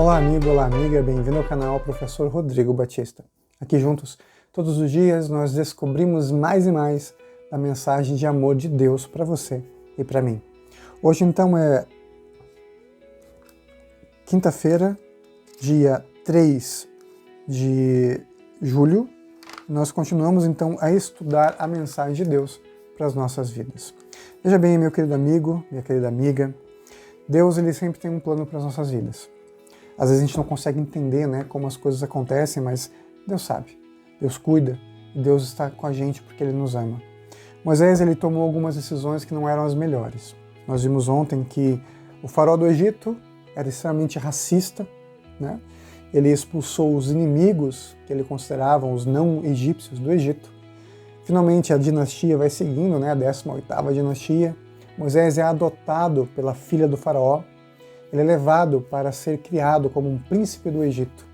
Olá amigo, olá amiga, bem-vindo ao canal Professor Rodrigo Batista. Aqui juntos, todos os dias, nós descobrimos mais e mais da mensagem de amor de Deus para você e para mim. Hoje então é quinta-feira, dia 3 de julho. Nós continuamos então a estudar a mensagem de Deus para as nossas vidas. Veja bem, meu querido amigo, minha querida amiga, Deus ele sempre tem um plano para as nossas vidas. Às vezes a gente não consegue entender, como as coisas acontecem, mas Deus sabe, Deus cuida e Deus está com a gente porque Ele nos ama. Moisés ele tomou algumas decisões que não eram as melhores. Nós vimos ontem que o faraó do Egito era extremamente racista, Ele expulsou os inimigos que ele considerava os não egípcios do Egito. Finalmente a dinastia vai seguindo, a 18ª dinastia. Moisés é adotado pela filha do faraó. Ele é levado para ser criado como um príncipe do Egito.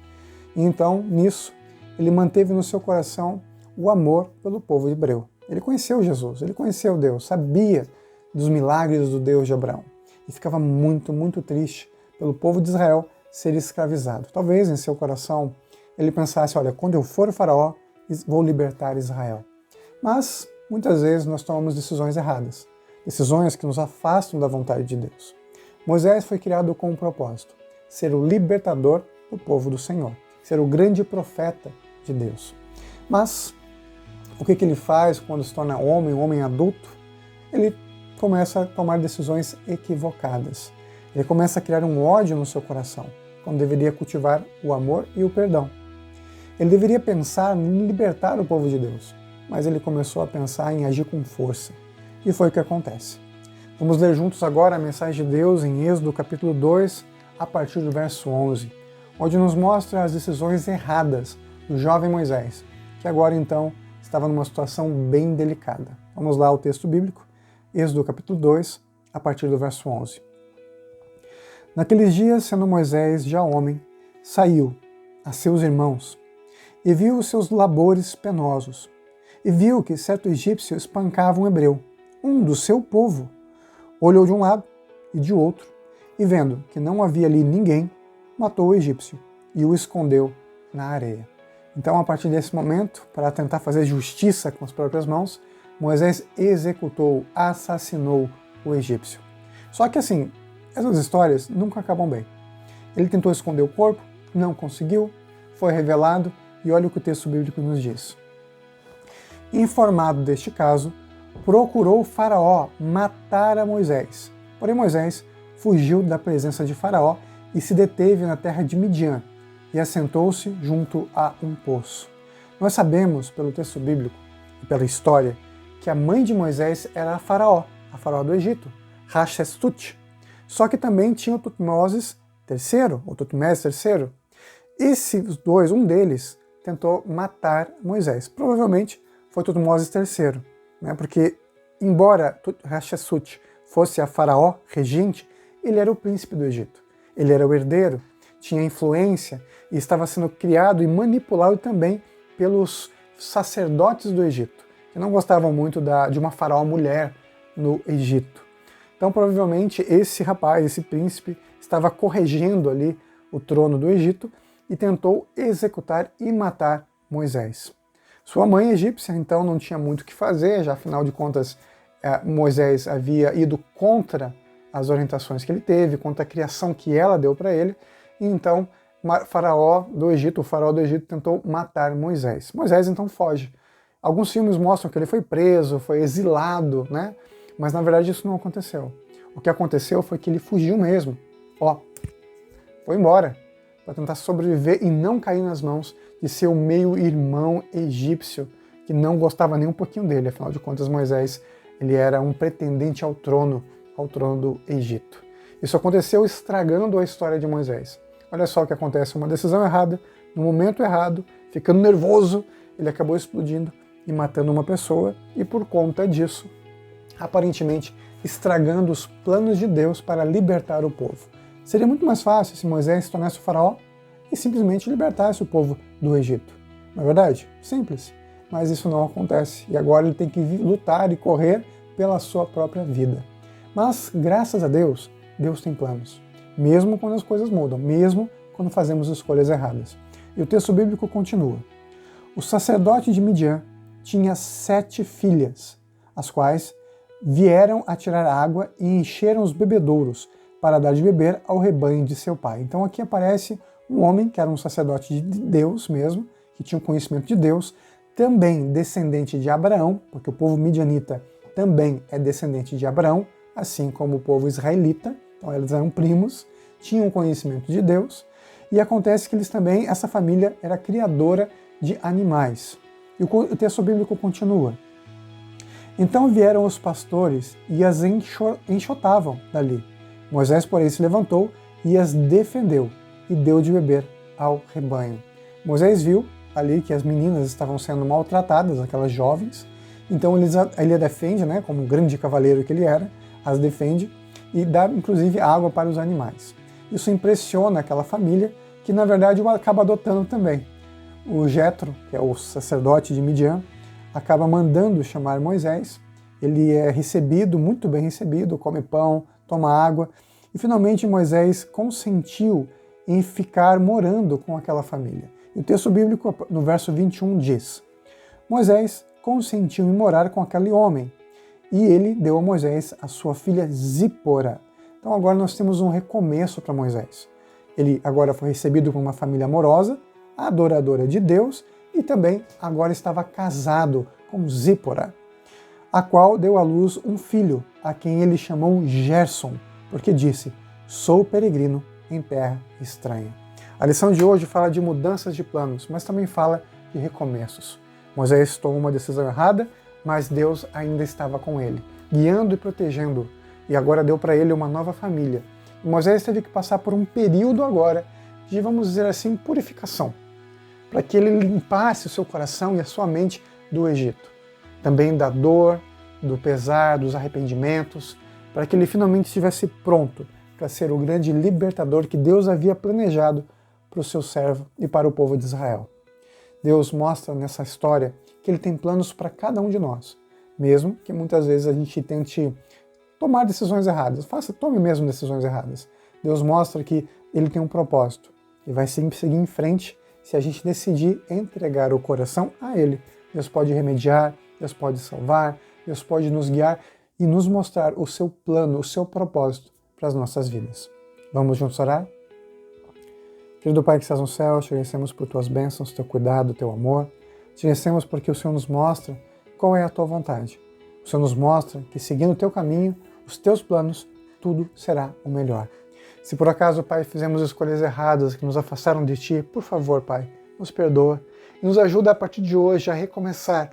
E então, nisso, ele manteve no seu coração o amor pelo povo hebreu. Ele conheceu Jesus, ele conheceu Deus, sabia dos milagres do Deus de Abraão. E ficava muito, muito triste pelo povo de Israel ser escravizado. Talvez em seu coração ele pensasse, olha, quando eu for o faraó, vou libertar Israel. Mas, muitas vezes, nós tomamos decisões erradas. Decisões que nos afastam da vontade de Deus. Moisés foi criado com um propósito, ser o libertador do povo do Senhor, ser o grande profeta de Deus. Mas o que ele faz quando se torna homem, um homem adulto? Ele começa a tomar decisões equivocadas. Ele começa a criar um ódio no seu coração, quando deveria cultivar o amor e o perdão. Ele deveria pensar em libertar o povo de Deus, mas ele começou a pensar em agir com força. E foi o que acontece. Vamos ler juntos agora a mensagem de Deus em Êxodo capítulo 2, a partir do verso 11, onde nos mostra as decisões erradas do jovem Moisés, que agora então estava numa situação bem delicada. Vamos lá ao texto bíblico, Êxodo capítulo 2, a partir do verso 11. Naqueles dias, sendo Moisés já homem, saiu a seus irmãos e viu os seus labores penosos, e viu que certo egípcio espancava um hebreu, um do seu povo. Olhou de um lado e de outro, e vendo que não havia ali ninguém, matou o egípcio e o escondeu na areia. Então, a partir desse momento, para tentar fazer justiça com as próprias mãos, Moisés executou, assassinou o egípcio. Só que assim, essas histórias nunca acabam bem. Ele tentou esconder o corpo, não conseguiu, foi revelado, e olha o que o texto bíblico nos diz. Informado deste caso, procurou Faraó matar a Moisés. Porém Moisés fugiu da presença de Faraó e se deteve na terra de Midian e assentou-se junto a um poço. Nós sabemos, pelo texto bíblico e pela história, que a mãe de Moisés era a Faraó do Egito, Hatshepsut. Só que também tinha o Tutmoses III, ou Tutmés III. Esses dois, um deles, tentou matar Moisés. Provavelmente foi Tutmoses III. Porque, embora Hatshepsut fosse a faraó regente, ele era o príncipe do Egito. Ele era o herdeiro, tinha influência e estava sendo criado e manipulado também pelos sacerdotes do Egito, que não gostavam muito de uma faraó mulher no Egito. Então, provavelmente, esse rapaz, esse príncipe, estava corregendo ali o trono do Egito e tentou executar e matar Moisés. Sua mãe egípcia, então, não tinha muito o que fazer, já afinal de contas, Moisés havia ido contra as orientações que ele teve, contra a criação que ela deu para ele, e então o faraó do Egito tentou matar Moisés. Moisés, então, foge. Alguns filmes mostram que ele foi preso, foi exilado, mas na verdade isso não aconteceu. O que aconteceu foi que ele fugiu mesmo. Foi embora, para tentar sobreviver e não cair nas mãos de seu meio-irmão egípcio, que não gostava nem um pouquinho dele. Afinal de contas, Moisés ele era um pretendente ao trono do Egito. Isso aconteceu estragando a história de Moisés. Olha só o que acontece, uma decisão errada, no momento errado, ficando nervoso, ele acabou explodindo e matando uma pessoa, e por conta disso, aparentemente, estragando os planos de Deus para libertar o povo. Seria muito mais fácil se Moisés se tornasse o faraó e simplesmente libertasse o povo do Egito. Não é verdade? Simples. Mas isso não acontece. E agora ele tem que lutar e correr pela sua própria vida. Mas, graças a Deus, Deus tem planos. Mesmo quando as coisas mudam, mesmo quando fazemos escolhas erradas. E o texto bíblico continua. O sacerdote de Midian tinha 7 filhas, as quais vieram a tirar água e encheram os bebedouros para dar de beber ao rebanho de seu pai. Então aqui aparece um homem que era um sacerdote de Deus mesmo, que tinha o conhecimento de Deus, também descendente de Abraão, porque o povo midianita também é descendente de Abraão, assim como o povo israelita, então eles eram primos, tinham conhecimento de Deus, e acontece que eles também, essa família era criadora de animais. E o texto bíblico continua. Então vieram os pastores e as enxotavam dali. Moisés, porém, se levantou e as defendeu e deu de beber ao rebanho. Moisés viu ali que as meninas estavam sendo maltratadas, aquelas jovens, então ele a defende, né, como um grande cavaleiro que ele era, as defende e dá inclusive água para os animais. Isso impressiona aquela família, que na verdade o acaba adotando também. O Jetro, que é o sacerdote de Midian, acaba mandando chamar Moisés, ele é recebido, muito bem recebido, come pão, toma água, e finalmente Moisés consentiu em ficar morando com aquela família. E o texto bíblico, no verso 21, diz: Moisés consentiu em morar com aquele homem, e ele deu a Moisés a sua filha Zípora. Então agora nós temos um recomeço para Moisés. Ele agora foi recebido por uma família amorosa, adoradora de Deus, e também agora estava casado com Zípora, a qual deu à luz um filho, a quem ele chamou Gerson, porque disse: sou peregrino em terra estranha. A lição de hoje fala de mudanças de planos, mas também fala de recomeços. Moisés tomou uma decisão errada, mas Deus ainda estava com ele, guiando e protegendo-o, e agora deu para ele uma nova família. E Moisés teve que passar por um período agora de, vamos dizer assim, purificação, para que ele limpasse o seu coração e a sua mente do Egito. Também da dor, do pesar, dos arrependimentos, para que ele finalmente estivesse pronto para ser o grande libertador que Deus havia planejado para o seu servo e para o povo de Israel. Deus mostra nessa história que Ele tem planos para cada um de nós, mesmo que muitas vezes a gente tente tomar decisões erradas. Tome mesmo decisões erradas. Deus mostra que Ele tem um propósito e vai sempre seguir em frente se a gente decidir entregar o coração a Ele. Deus pode remediar, Deus pode salvar, Deus pode nos guiar e nos mostrar o seu plano, o seu propósito para as nossas vidas. Vamos juntos orar? Querido Pai que estás no céu, te agradecemos por tuas bênçãos, teu cuidado, teu amor. Te agradecemos porque o Senhor nos mostra qual é a tua vontade. O Senhor nos mostra que seguindo o teu caminho, os teus planos, tudo será o melhor. Se por acaso, Pai, fizemos escolhas erradas que nos afastaram de Ti, por favor, Pai, nos perdoa e nos ajuda a partir de hoje a recomeçar,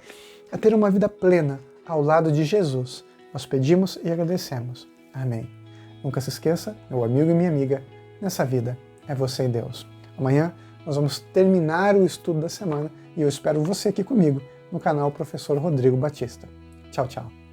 a ter uma vida plena ao lado de Jesus. Nós pedimos e agradecemos. Amém. Nunca se esqueça, meu amigo e minha amiga, nessa vida é você e Deus. Amanhã nós vamos terminar o estudo da semana e eu espero você aqui comigo no canal Professor Rodrigo Batista. Tchau, tchau.